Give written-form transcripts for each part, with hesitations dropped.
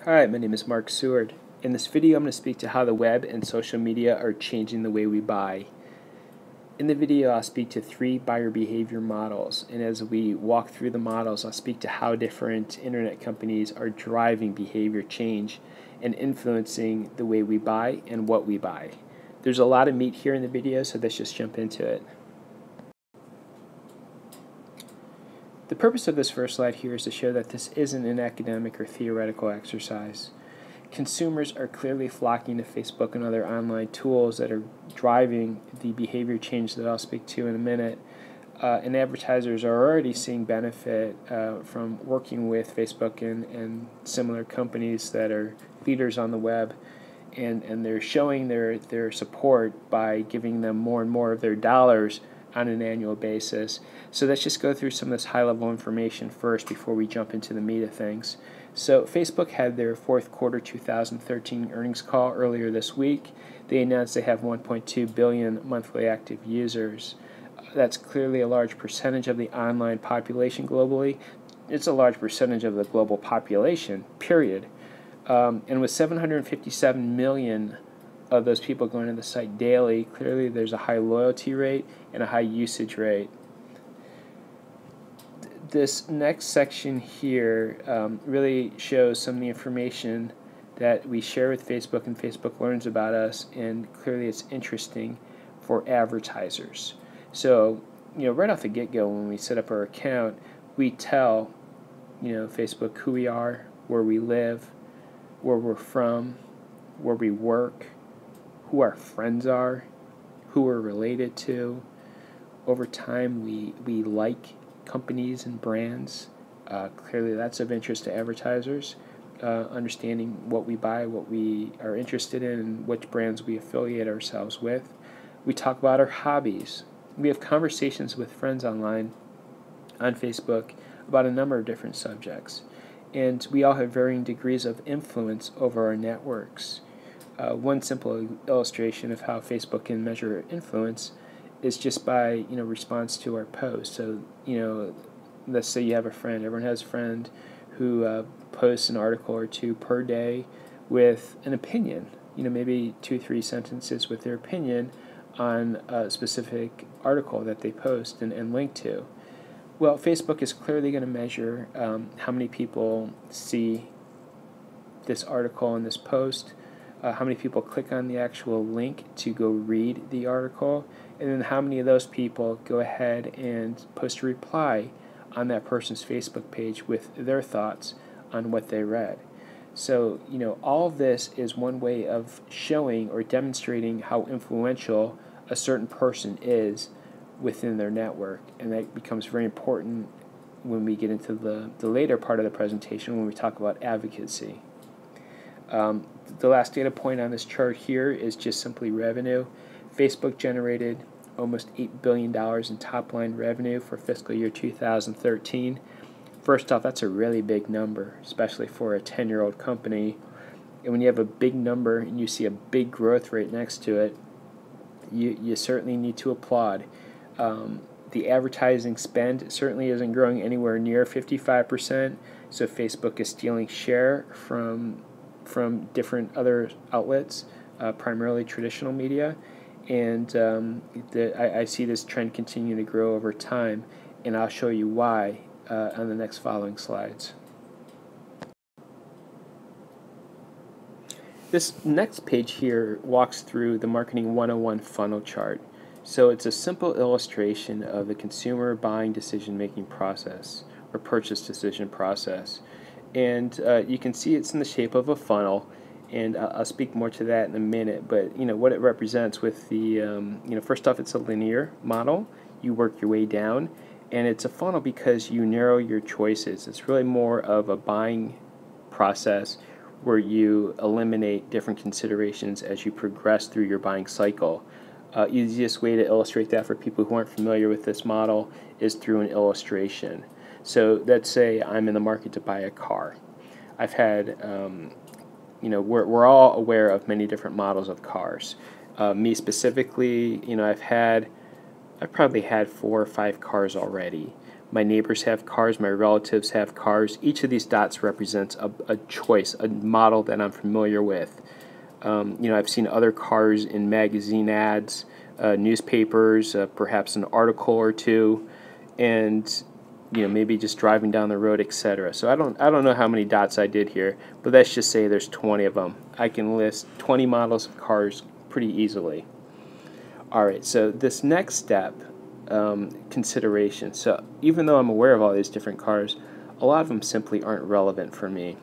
Hi, my name is Mark Seward. In this video, I'm going to speak to how the web and social media are changing the way we buy. In the video, I'll speak to 3 buyer behavior models, and as we walk through the models, I'll speak to how different internet companies are driving behavior change and influencing the way we buy and what we buy. There's a lot of meat here in the video, so let's just jump into it. The purpose of this first slide here is to show that this isn't an academic or theoretical exercise. Consumers are clearly flocking to Facebook and other online tools that are driving the behavior change that I'll speak to in a minute. And advertisers are already seeing benefit from working with Facebook and similar companies that are leaders on the web. And they're showing their support by giving them more and more of their dollars on an annual basis. So let's just go through some of this high-level information first before we jump into the meat of things. So Facebook had their fourth quarter 2013 earnings call earlier this week. They announced they have 1.2 billion monthly active users. That's clearly a large percentage of the online population globally. It's a large percentage of the global population, period. And with 757 million of those people going to the site daily, clearly there's a high loyalty rate and a high usage rate. This next section here really shows some of the information that we share with Facebook and Facebook learns about us, and clearly it's interesting for advertisers. So, right off the get-go when we set up our account, we tell, Facebook who we are, where we live, where we're from, where we work, who our friends are, who we're related to. Over time, we like companies and brands. Clearly, that's of interest to advertisers. Understanding what we buy, what we are interested in, and which brands we affiliate ourselves with. We talk about our hobbies. We have conversations with friends online, on Facebook, about a number of different subjects. And we all have varying degrees of influence over our networks. One simple illustration of how Facebook can measure influence is just by response to our posts. So let's say you have a friend. Everyone has a friend who posts an article or two per day with an opinion. Maybe 2-3 sentences with their opinion on a specific article that they post and link to. Well, Facebook is clearly going to measure how many people see this article and this post. How many people click on the actual link to go read the article, and then how many of those people go ahead and post a reply on that person's Facebook page with their thoughts on what they read. So, all of this is one way of showing or demonstrating how influential a certain person is within their network, and that becomes very important when we get into the later part of the presentation when we talk about advocacy. The last data point on this chart here is just simply revenue. Facebook generated almost $8 billion in top-line revenue for fiscal year 2013. First off, that's a really big number, especially for a 10-year-old company. And when you have a big number and you see a big growth rate next to it, you certainly need to applaud. The advertising spend certainly isn't growing anywhere near 55%, so Facebook is stealing share from different other outlets, primarily traditional media, and I see this trend continue to grow over time, and I'll show you why on the next following slides. This next page here walks through the Marketing 101 funnel chart. So it's a simple illustration of the consumer buying decision-making process or purchase decision process. And you can see it's in the shape of a funnel, and I'll speak more to that in a minute. But what it represents with the first off, it's a linear model. You work your way down, and it's a funnel because you narrow your choices. It's really more of a buying process where you eliminate different considerations as you progress through your buying cycle. Easiest way to illustrate that for people who aren't familiar with this model is through an illustration. So let's say I'm in the market to buy a car. I've had, we're all aware of many different models of cars. Me specifically, I've probably had 4 or 5 cars already. my neighbors have cars, my relatives have cars. Each of these dots represents a choice, a model that I'm familiar with. I've seen other cars in magazine ads, newspapers, perhaps an article or two, and maybe just driving down the road, etc. So I don't know how many dots I did here, but let's just say there's 20 of them. I can list 20 models of cars pretty easily. All right, so this next step, consideration. So even though I'm aware of all these different cars, a lot of them simply aren't relevant for me.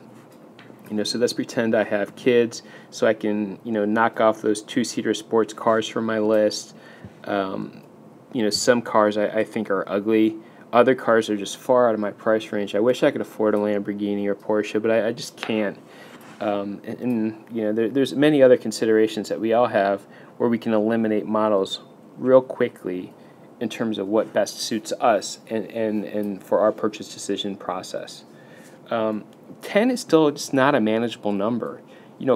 So let's pretend I have kids, so I can, knock off those two-seater sports cars from my list. Some cars I think are ugly. Other cars are just far out of my price range. I wish I could afford a Lamborghini or Porsche, but I just can't. There's many other considerations that we all have where we can eliminate models real quickly in terms of what best suits us and for our purchase decision process. 10 is still just not a manageable number.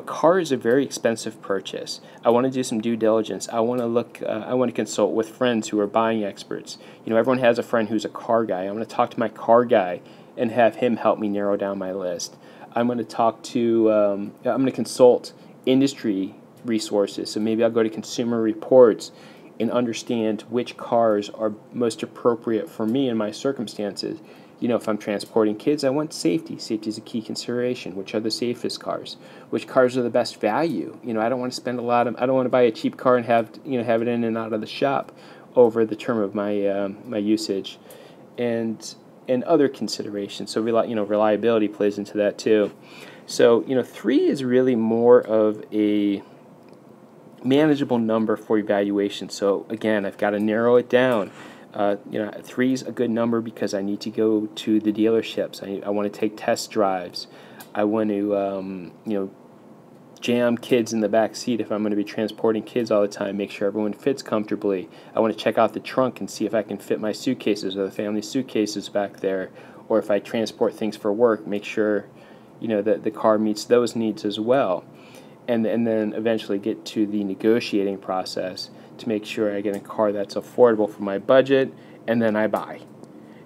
Car is a very expensive purchase. I want to do some due diligence. I want to consult with friends who are buying experts. Everyone has a friend who's a car guy. I'm going to talk to my car guy and have him help me narrow down my list. I'm going to consult industry resources. So maybe I'll go to Consumer Reports and understand which cars are most appropriate for me and my circumstances. If I'm transporting kids, I want safety. Safety is a key consideration. Which are the safest cars? Which cars are the best value? I don't want to spend I don't want to buy a cheap car and have it in and out of the shop over the term of my my usage, and other considerations. So reliability plays into that too. So 3 is really more of a manageable number for evaluation. So again, I've got to narrow it down. 3 is a good number because I need to go to the dealerships. I want to take test drives. I want to, jam kids in the back seat if I'm going to be transporting kids all the time. Make sure everyone fits comfortably. I want to check out the trunk and see if I can fit my suitcases or the family suitcases back there. Or if I transport things for work, make sure, that the car meets those needs as well. And then eventually get to the negotiating process to make sure I get a car that's affordable for my budget, and then I buy.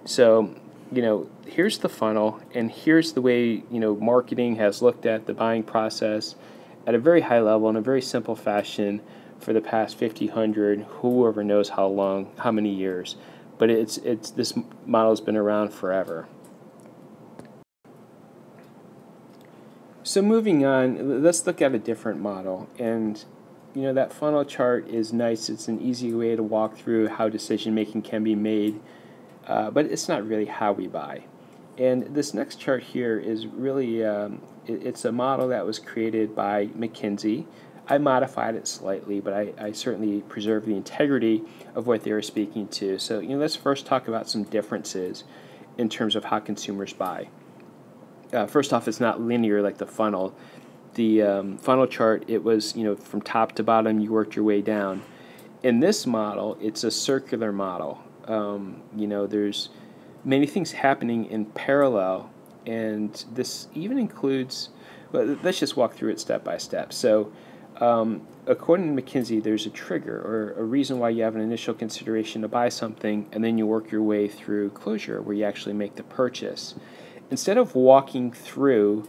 So, here's the funnel, and here's the way, marketing has looked at the buying process at a very high level in a very simple fashion for the past 50, 100, whoever knows how long, how many years. But this model's been around forever. So moving on, let's look at a different model. And that funnel chart is nice. It's an easy way to walk through how decision making can be made, but it's not really how we buy. And this next chart here is really, it's a model that was created by McKinsey. I modified it slightly, but I certainly preserved the integrity of what they were speaking to. So let's first talk about some differences in terms of how consumers buy. First off, it's not linear like the funnel. The funnel chart, it was, from top to bottom, you worked your way down. In this model, it's a circular model. There's many things happening in parallel, and this even includes, well, let's just walk through it step by step. So, according to McKinsey, there's a trigger or a reason why you have an initial consideration to buy something, and then you work your way through closure, where you actually make the purchase. Instead of walking through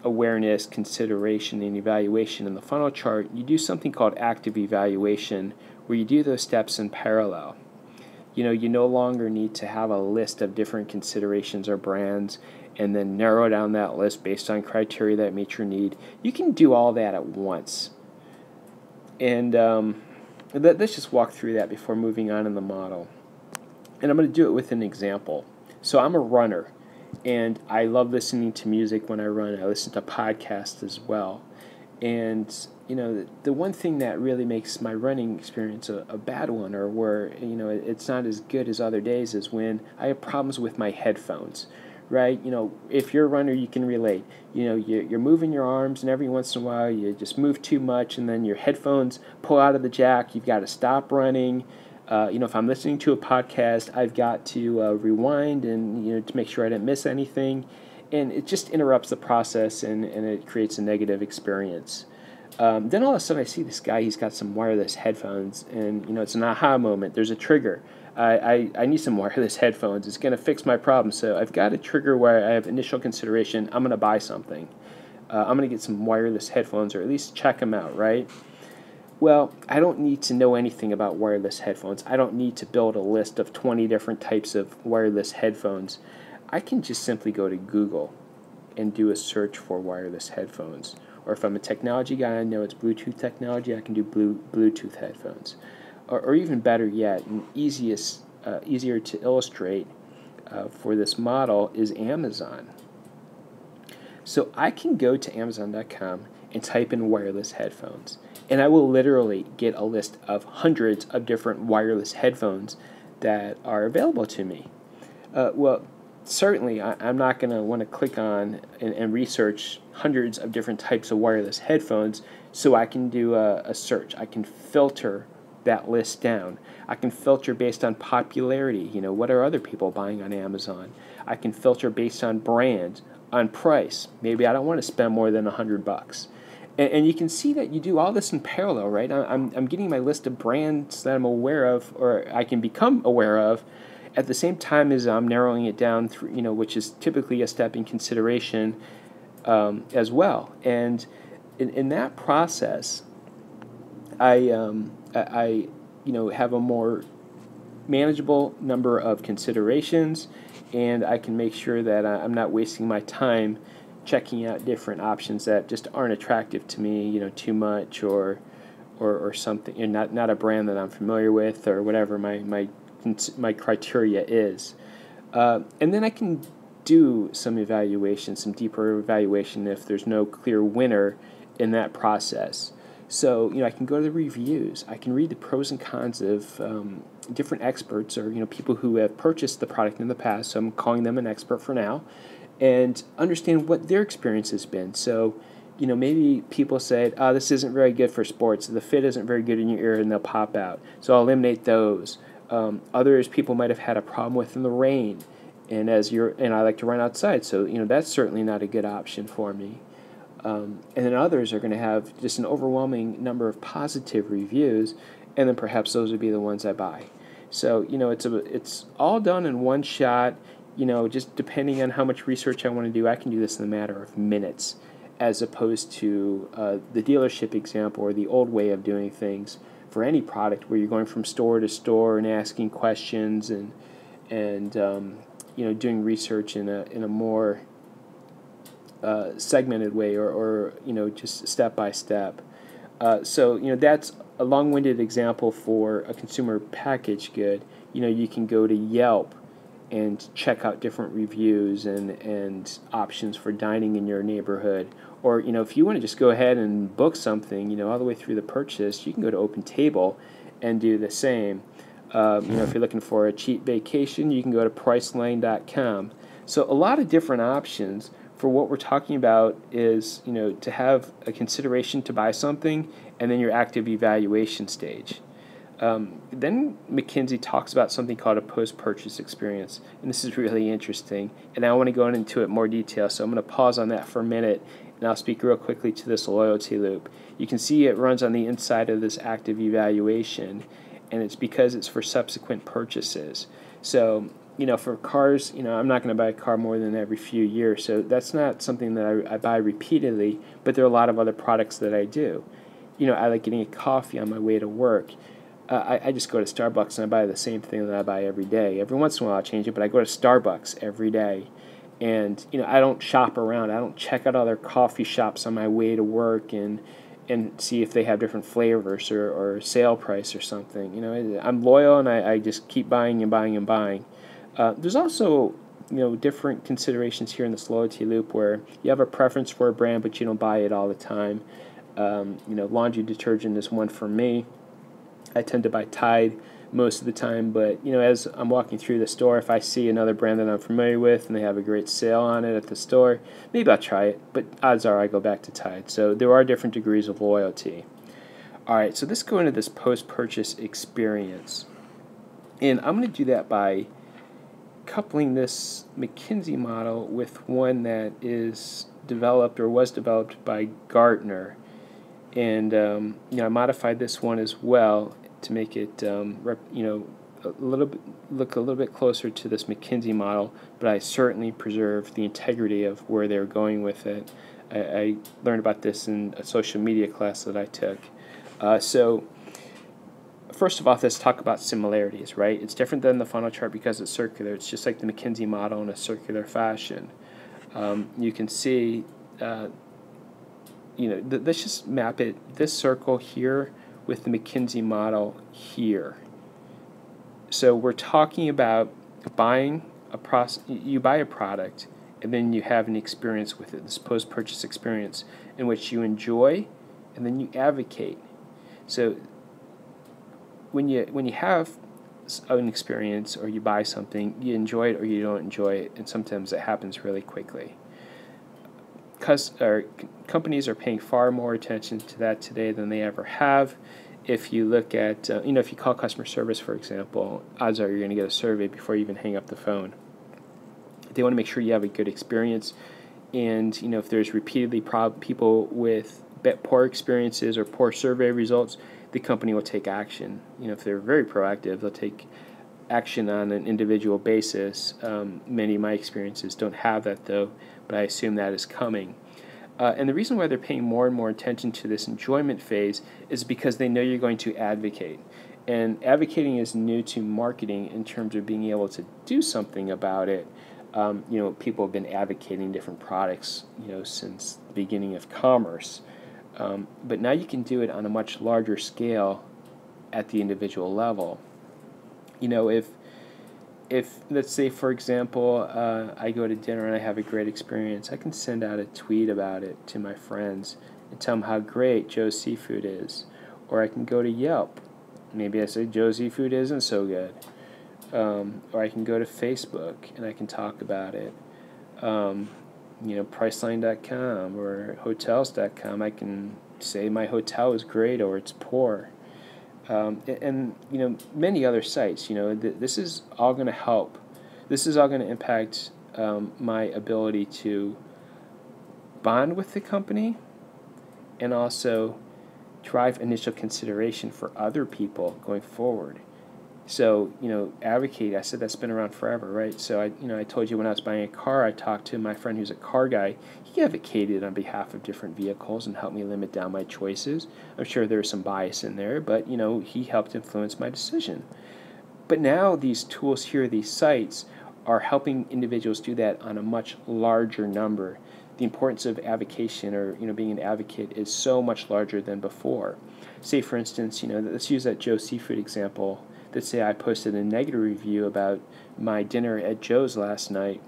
awareness, consideration, and evaluation in the funnel chart, you do something called active evaluation, where you do those steps in parallel. You no longer need to have a list of different considerations or brands and then narrow down that list based on criteria that meet your need. You can do all that at once. And let's just walk through that before moving on in the model. And I'm going to do it with an example. So I'm a runner, and I love listening to music when I run. I listen to podcasts as well. And, the one thing that really makes my running experience a bad one, or where, it's not as good as other days, is when I have problems with my headphones, right? If you're a runner, you can relate. You're moving your arms, and every once in a while you just move too much, and then your headphones pull out of the jack. You've got to stop running. If I'm listening to a podcast, I've got to rewind and, to make sure I didn't miss anything. And it just interrupts the process, and it creates a negative experience. Then all of a sudden I see this guy, he's got some wireless headphones, and, it's an aha moment. There's a trigger. I need some wireless headphones. It's going to fix my problem. So I've got a trigger where I have initial consideration. I'm going to buy something. I'm going to get some wireless headphones, or at least check them out, right? Well, I don't need to know anything about wireless headphones. I don't need to build a list of 20 different types of wireless headphones. I can just simply go to Google and do a search for wireless headphones. Or if I'm a technology guy, I know it's Bluetooth technology, I can do Bluetooth headphones. Or even better yet, and easier to illustrate for this model is Amazon. So I can go to Amazon.com and type in wireless headphones, and I will literally get a list of hundreds of different wireless headphones that are available to me. Well, certainly I'm not going to want to click on and research hundreds of different types of wireless headphones, so I can do a search. I can filter that list down. I can filter based on popularity. What are other people buying on Amazon? I can filter based on brand, on price. Maybe I don't want to spend more than $100. And you can see that you do all this in parallel, right? I'm getting my list of brands that I'm aware of, or I can become aware of, at the same time as I'm narrowing it down through, which is typically a step in consideration as well. And in that process, I have a more manageable number of considerations, and I can make sure that I'm not wasting my time checking out different options that just aren't attractive to me, too much, or something, not a brand that I'm familiar with, or whatever my criteria is. And then I can do some evaluation, some deeper evaluation if there's no clear winner in that process. So, I can go to the reviews. I can read the pros and cons of different experts, or, people who have purchased the product in the past. So I'm calling them an expert for now, and understand what their experience has been. So, maybe people said, this isn't very good for sports. The fit isn't very good in your ear, and they'll pop out. So I'll eliminate those. Others people might have had a problem with in the rain, and I like to run outside. So, that's certainly not a good option for me. And then others are going to have just an overwhelming number of positive reviews, and then perhaps those would be the ones I buy. So, it's all done in one shot. Just depending on how much research I want to do, I can do this in a matter of minutes, as opposed to the dealership example, or the old way of doing things for any product, where you're going from store to store and asking questions and doing research in a more segmented way, or just step by step. So that's a long-winded example for a consumer packaged good. You can go to Yelp and check out different reviews and options for dining in your neighborhood. Or if you want to just go ahead and book something, all the way through the purchase, you can go to OpenTable and do the same. If you're looking for a cheap vacation, you can go to Priceline.com. So a lot of different options. For what we're talking about is, to have a consideration to buy something, and then your active evaluation stage. Then McKinsey talks about something called a post-purchase experience, and this is really interesting, and I want to go into it more detail, so I'm going to pause on that for a minute, and I'll speak real quickly to this loyalty loop. You can see it runs on the inside of this active evaluation, and it's because it's for subsequent purchases. So, for cars, I'm not going to buy a car more than every few years, so that's not something that I buy repeatedly, but there are a lot of other products that I do. I like getting a coffee on my way to work. I just go to Starbucks and I buy the same thing that I buy every day. Every once in a while I'll change it, but I go to Starbucks every day. And, I don't shop around. I don't check out other coffee shops on my way to work and see if they have different flavors or sale price or something. I'm loyal, and I just keep buying and buying and buying. There's also, different considerations here in this loyalty loop where you have a preference for a brand, but you don't buy it all the time. Laundry detergent is one for me. I tend to buy Tide most of the time, but, as I'm walking through the store, if I see another brand that I'm familiar with and they have a great sale on it at the store, maybe I'll try it, but odds are I go back to Tide. So there are different degrees of loyalty. All right, so let's go into this post-purchase experience. And I'm going to do that by coupling this McKinsey model with one that is developed or was developed by Gartner. And I modified this one as well to make it look a little bit closer to this McKinsey model, but I certainly preserve the integrity of where they're going with it. I learned about this in a social media class that I took. So first of all, let's talk about similarities, right? It's different than the funnel chart because it's circular. It's just like the McKinsey model in a circular fashion. You can see, let's just map it, this circle here with the McKinsey model here. So we're talking about you buy a product, and then you have an experience with it, this post-purchase experience in which you enjoy, and then you advocate. So when you have an experience or you buy something, you enjoy it or you don't enjoy it, and sometimes it happens really quickly. Companies are paying far more attention to that today than they ever have. If you look at, if you call customer service, for example, odds are you're going to get a survey before you even hang up the phone. They want to make sure you have a good experience, and if there's repeatedly people with poor experiences or poor survey results, the company will take action. If they're very proactive, they'll take action on an individual basis. Many of my experiences don't have that though, but I assume that is coming. And the reason why they're paying more and more attention to this enjoyment phase is because they know you're going to advocate. And advocating is new to marketing in terms of being able to do something about it. People have been advocating different products, since the beginning of commerce. But now you can do it on a much larger scale at the individual level. If let's say, for example, I go to dinner and I have a great experience, I can send out a tweet about it to my friends and tell them how great Joe's Seafood is. Or I can go to Yelp. Maybe I say Joe's Seafood isn't so good. Or I can go to Facebook and I can talk about it. Priceline.com or Hotels.com. I can say my hotel is great or it's poor. And many other sites. This is all going to help. This is all going to impact my ability to bond with the company and also drive initial consideration for other people going forward. So, advocate, I said that's been around forever, right? So, I told you when I was buying a car, I talked to my friend who's a car guy. He advocated on behalf of different vehicles and helped me limit down my choices. I'm sure there was some bias in there, but, he helped influence my decision. But now these tools here, these sites, are helping individuals do that on a much larger number. The importance of advocation or, being an advocate is so much larger than before. Say, for instance, let's use that Joe's Seafood example. Let's say I posted a negative review about my dinner at Joe's last night.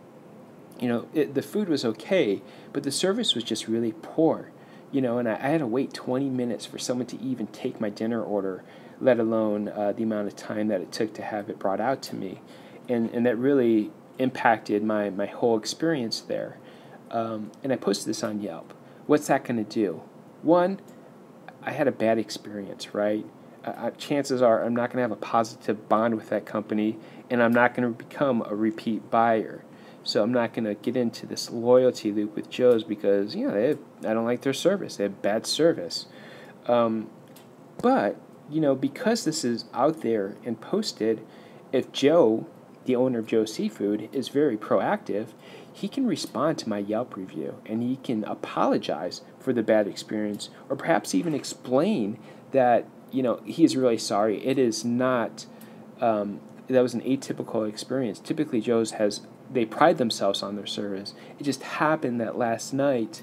The food was okay, but the service was just really poor. And I had to wait 20 minutes for someone to even take my dinner order, let alone the amount of time that it took to have it brought out to me. And that really impacted my whole experience there. And I posted this on Yelp. What's that going to do? One, I had a bad experience, right? Chances are I'm not going to have a positive bond with that company, and I'm not going to become a repeat buyer. So I'm not going to get into this loyalty loop with Joe's because, I don't like their service. They have bad service. But, because this is out there and posted, if Joe, the owner of Joe's Seafood, is very proactive, he can respond to my Yelp review, and he can apologize for the bad experience, or perhaps even explain that he is really sorry. It is not, that was an atypical experience. Typically, Joe's they pride themselves on their service. It just happened that last night,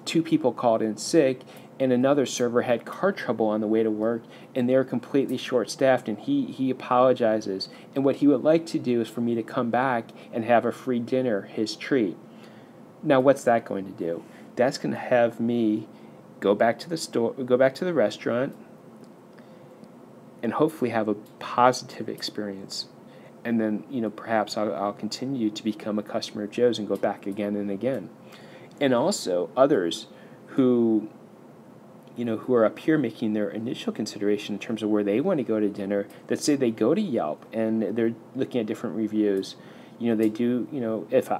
2 people called in sick, and another server had car trouble on the way to work, and they were completely short-staffed, and he apologizes. And what he would like to do is for me to come back and have a free dinner, his treat. Now, what's that going to do? That's going to have me go back to the restaurant, and hopefully have a positive experience. And then, perhaps I'll continue to become a customer of Joe's and go back again and again. And also others who are up here making their initial consideration in terms of where they want to go to dinner. Let's say they go to Yelp and they're looking at different reviews. They do,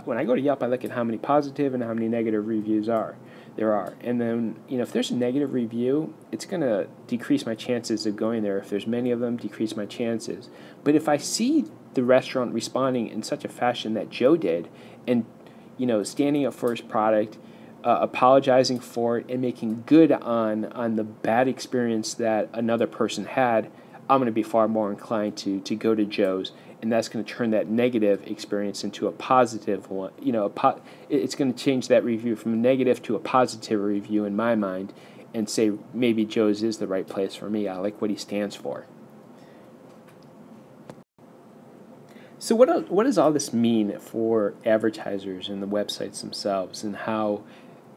when I go to Yelp, I look at how many positive and how many negative reviews are. there are. And then, if there's a negative review, it's going to decrease my chances of going there. If there's many of them, decrease my chances. But if I see the restaurant responding in such a fashion that Joe did, and, standing up for his product, apologizing for it, and making good on the bad experience that another person had, I'm going to be far more inclined to go to Joe's, and that's going to turn that negative experience into a positive one. It's going to change that review from a negative to a positive review in my mind, and say maybe Joe's is the right place for me. I like what he stands for. So what does all this mean for advertisers and the websites themselves, and how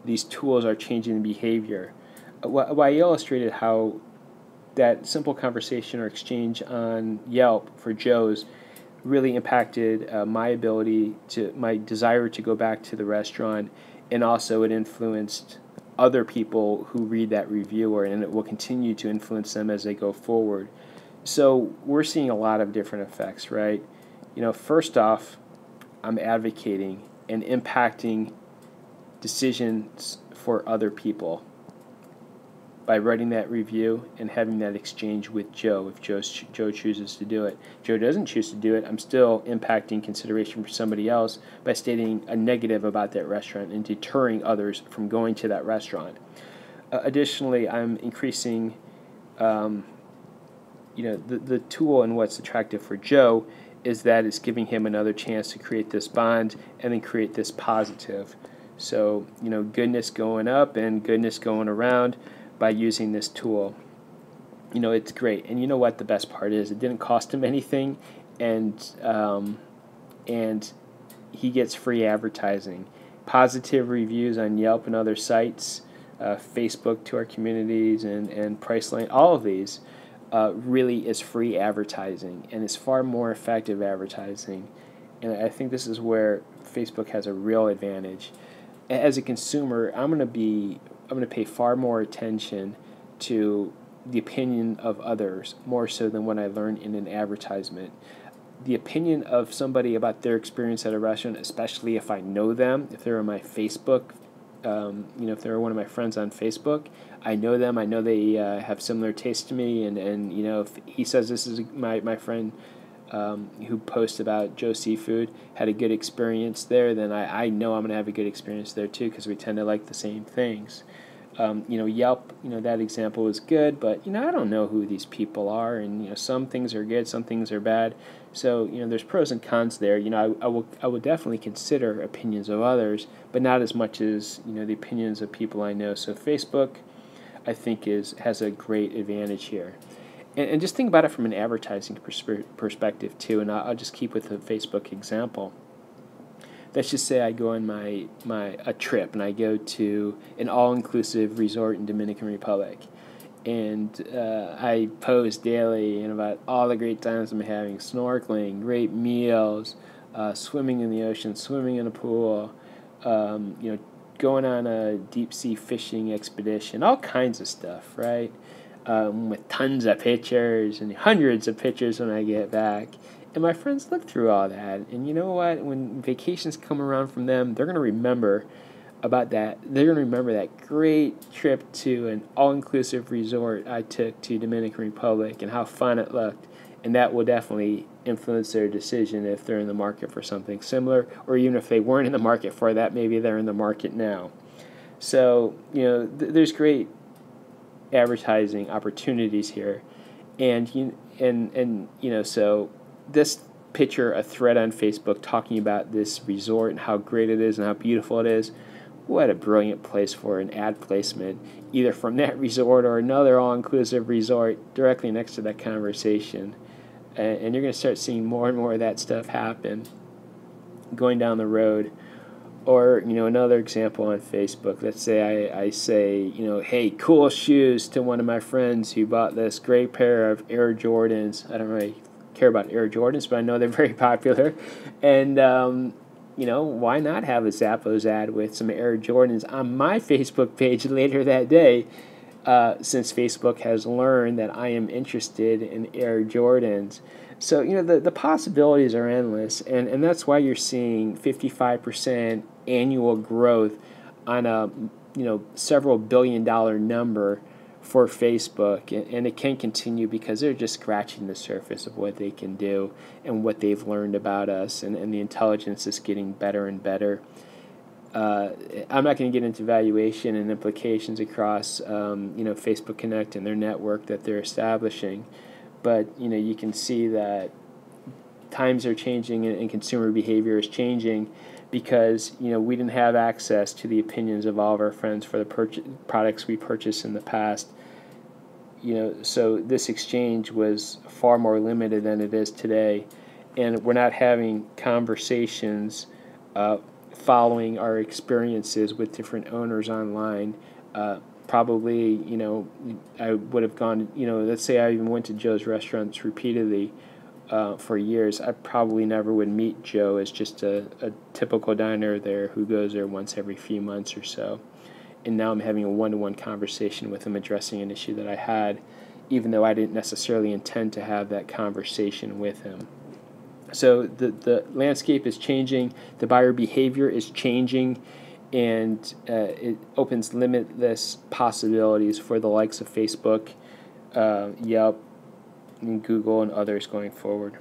these tools are changing the behavior? Well, I illustrated how that simple conversation or exchange on Yelp for Joe's really impacted my desire to go back to the restaurant, and also it influenced other people who read that review, and it will continue to influence them as they go forward. So we're seeing a lot of different effects, right? First off, I'm advocating and impacting decisions for other people by writing that review and having that exchange with Joe, if Joe chooses to do it. Joe doesn't choose to do it, I'm still impacting consideration for somebody else by stating a negative about that restaurant and deterring others from going to that restaurant. Additionally, I'm increasing the tool, and what's attractive for Joe is that it's giving him another chance to create this bond and then create this positive. So, goodness going up and goodness going around by using this tool. It's great. And you know what the best part is? It didn't cost him anything, and he gets free advertising. Positive reviews on Yelp and other sites, Facebook to our communities, and Priceline, all of these really is free advertising, and it's far more effective advertising. And I think this is where Facebook has a real advantage. As a consumer, I'm going to pay far more attention to the opinion of others, more so than what I learned in an advertisement. The opinion of somebody about their experience at a restaurant, especially if I know them, if they're on my Facebook, if they're one of my friends on Facebook, I know them, I know they have similar tastes to me, and if he says this is my friend who posts about Joe Seafood had a good experience there, then I know I'm going to have a good experience there too, because we tend to like the same things. Yelp, that example was good, but, I don't know who these people are, and, some things are good, some things are bad. So, there's pros and cons there. I will definitely consider opinions of others, but not as much as, the opinions of people I know. So Facebook, I think, has a great advantage here. And just think about it from an advertising perspective too, and I'll just keep with the Facebook example. Let's just say I go on a trip, and I go to an all-inclusive resort in Dominican Republic, and I post daily about all the great times I'm having: snorkeling, great meals, swimming in the ocean, swimming in a pool, going on a deep-sea fishing expedition, all kinds of stuff, right? With tons of pictures and hundreds of pictures when I get back. And my friends look through all that, and you know what? When vacations come around from them, they're going to remember about that. They're going to remember that great trip to an all-inclusive resort I took to Dominican Republic and how fun it looked. And that will definitely influence their decision if they're in the market for something similar, or even if they weren't in the market for that, maybe they're in the market now. So, there's great advertising opportunities here, and so this picture, a thread on Facebook talking about this resort and how great it is and how beautiful it is, what a brilliant place for an ad placement, either from that resort or another all-inclusive resort directly next to that conversation. And you're going to start seeing more and more of that stuff happen going down the road. Or, another example on Facebook. Let's say I say, hey, cool shoes, to one of my friends who bought this great pair of Air Jordans. I don't really care about Air Jordans, but I know they're very popular. And, why not have a Zappos ad with some Air Jordans on my Facebook page later that day, since Facebook has learned that I am interested in Air Jordans. So, the possibilities are endless, and that's why you're seeing 55% annual growth on a several billion-dollar number for Facebook, and it can continue because they're just scratching the surface of what they can do and what they've learned about us, and the intelligence is getting better and better. I'm not going to get into valuation and implications across Facebook Connect and their network that they're establishing, but you can see that times are changing and consumer behavior is changing because we didn't have access to the opinions of all of our friends for the products we purchased in the past. So this exchange was far more limited than it is today, and we're not having conversations following our experiences with different owners online. Probably, I would have gone, let's say I even went to Joe's restaurants repeatedly for years. I probably never would meet Joe as just a typical diner there who goes there once every few months or so. And now I'm having a one-to-one conversation with him addressing an issue that I had, even though I didn't necessarily intend to have that conversation with him. So the landscape is changing, the buyer behavior is changing, and it opens limitless possibilities for the likes of Facebook, Yelp, and Google, and others going forward.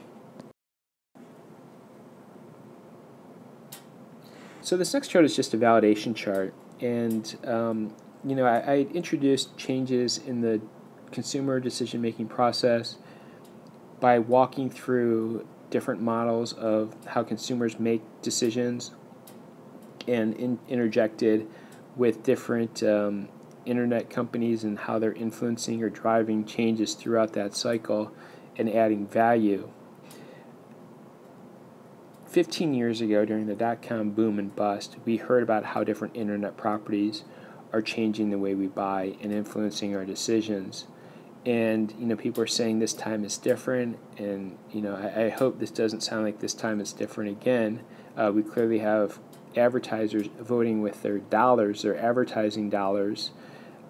So this next chart is just a validation chart, and I introduced changes in the consumer decision-making process by walking through different models of how consumers make decisions, and interjected with different internet companies and how they're influencing or driving changes throughout that cycle and adding value. 15 years ago, during the dot-com boom and bust, we heard about how different internet properties are changing the way we buy and influencing our decisions. And people are saying this time is different, and I hope this doesn't sound like this time is different again. We clearly have advertisers voting with their dollars, their advertising dollars,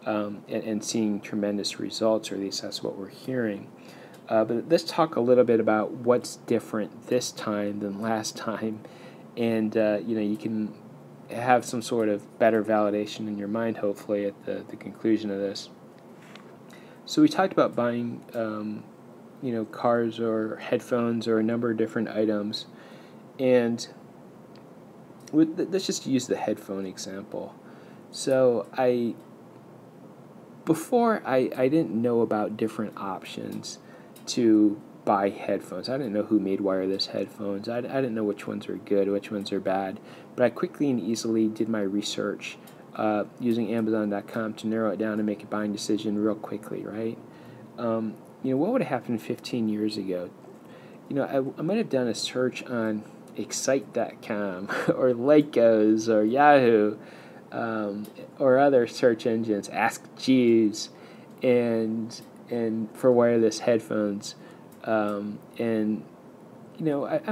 and seeing tremendous results, or at least that's what we're hearing. But let's talk a little bit about what's different this time than last time, and you can have some sort of better validation in your mind, hopefully, at the conclusion of this. So we talked about buying, cars or headphones or a number of different items, and let's just use the headphone example. So before I didn't know about different options to buy headphones. I didn't know who made wireless headphones. I didn't know which ones were good, which ones are bad, but I quickly and easily did my research using Amazon.com to narrow it down and make a buying decision real quickly, right? What would have happened 15 years ago? I might have done a search on Excite.com or Lycos or Yahoo or other search engines, Ask Jeeves, and for wireless headphones, I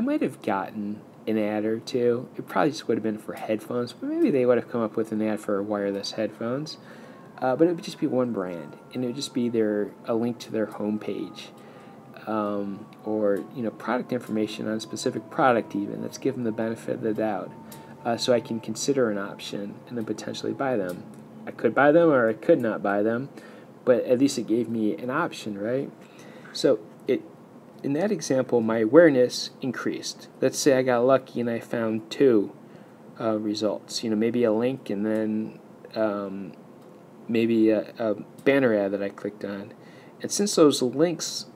might have gotten an ad or two. It probably just would have been for headphones, but maybe they would have come up with an ad for wireless headphones. But it would just be one brand, and it would just be a link to their homepage, or product information on a specific product even. Let's give them the benefit of the doubt, so I can consider an option and then potentially buy them. I could buy them or I could not buy them, but at least it gave me an option, right? So in that example, my awareness increased. Let's say I got lucky and I found two results. Maybe a link and then maybe a banner ad that I clicked on. And since those links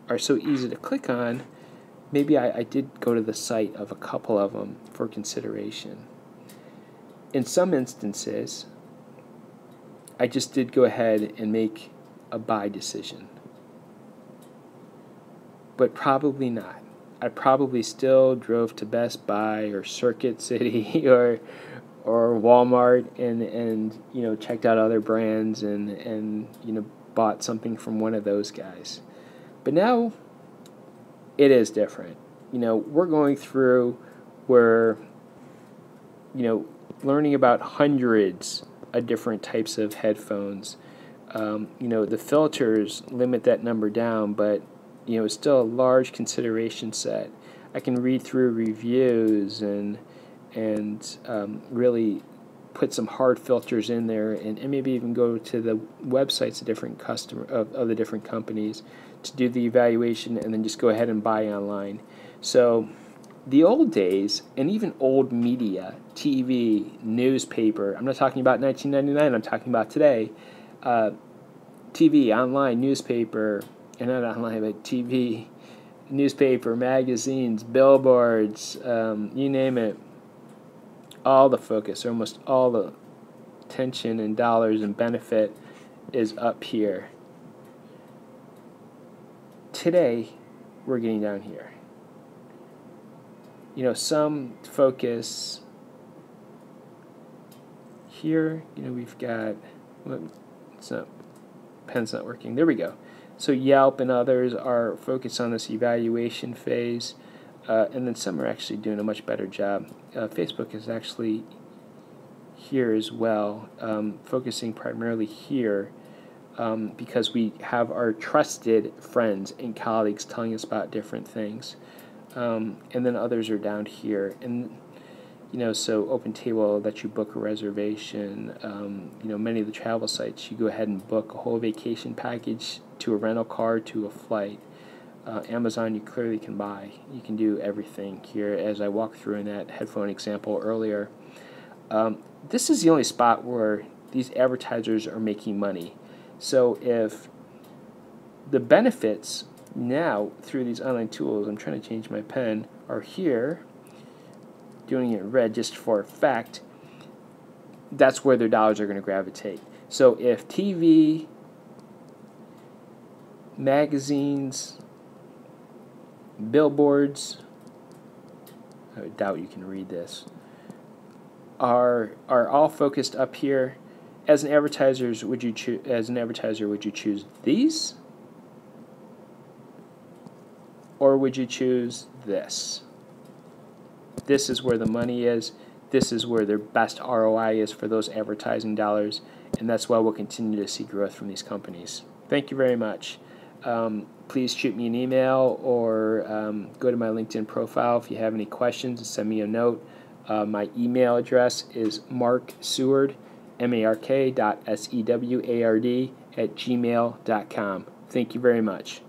are so easy to click on, maybe I did go to the site of a couple of them for consideration. In some instances, I just did go ahead and make a buy decision. But probably not. I probably still drove to Best Buy or Circuit City or Walmart and checked out other brands and bought something from one of those guys. But now it is different. We're going through, we're learning about hundreds of different types of headphones. The filters limit that number down, but it's still a large consideration set. I can read through reviews and really put some hard filters in there, and maybe even go to the websites of different of the different companies to do the evaluation, and then just go ahead and buy online. So the old days, and even old media, TV, newspaper, I'm not talking about 1999, I'm talking about today, TV, online, newspaper, and not online, but TV, newspaper, magazines, billboards, you name it, all the focus, almost all the attention and dollars and benefit is up here. Today, we're getting down here. Some focus here. We've got, pen's not working. There we go. So Yelp and others are focused on this evaluation phase, and then some are actually doing a much better job. Facebook is actually here as well, focusing primarily here, because we have our trusted friends and colleagues telling us about different things. And then others are down here. And, so OpenTable lets you book a reservation. Many of the travel sites, you go ahead and book a whole vacation package to a rental car to a flight. Amazon, you clearly can buy. You can do everything here, as I walked through in that headphone example earlier. This is the only spot where these advertisers are making money. So if the benefits now through these online tools, I'm trying to change my pen, are here, doing it red just for effect, that's where their dollars are going to gravitate. So if TV, magazines, billboards, I doubt you can read this, are all focused up here, as an advertiser, would you choose these? Or would you choose this? This is where the money is. This is where their best ROI is for those advertising dollars, and that's why we'll continue to see growth from these companies. Thank you very much. Please shoot me an email or go to my LinkedIn profile if you have any questions and send me a note. My email address is markseward, mark.seward @gmail.com. Thank you very much.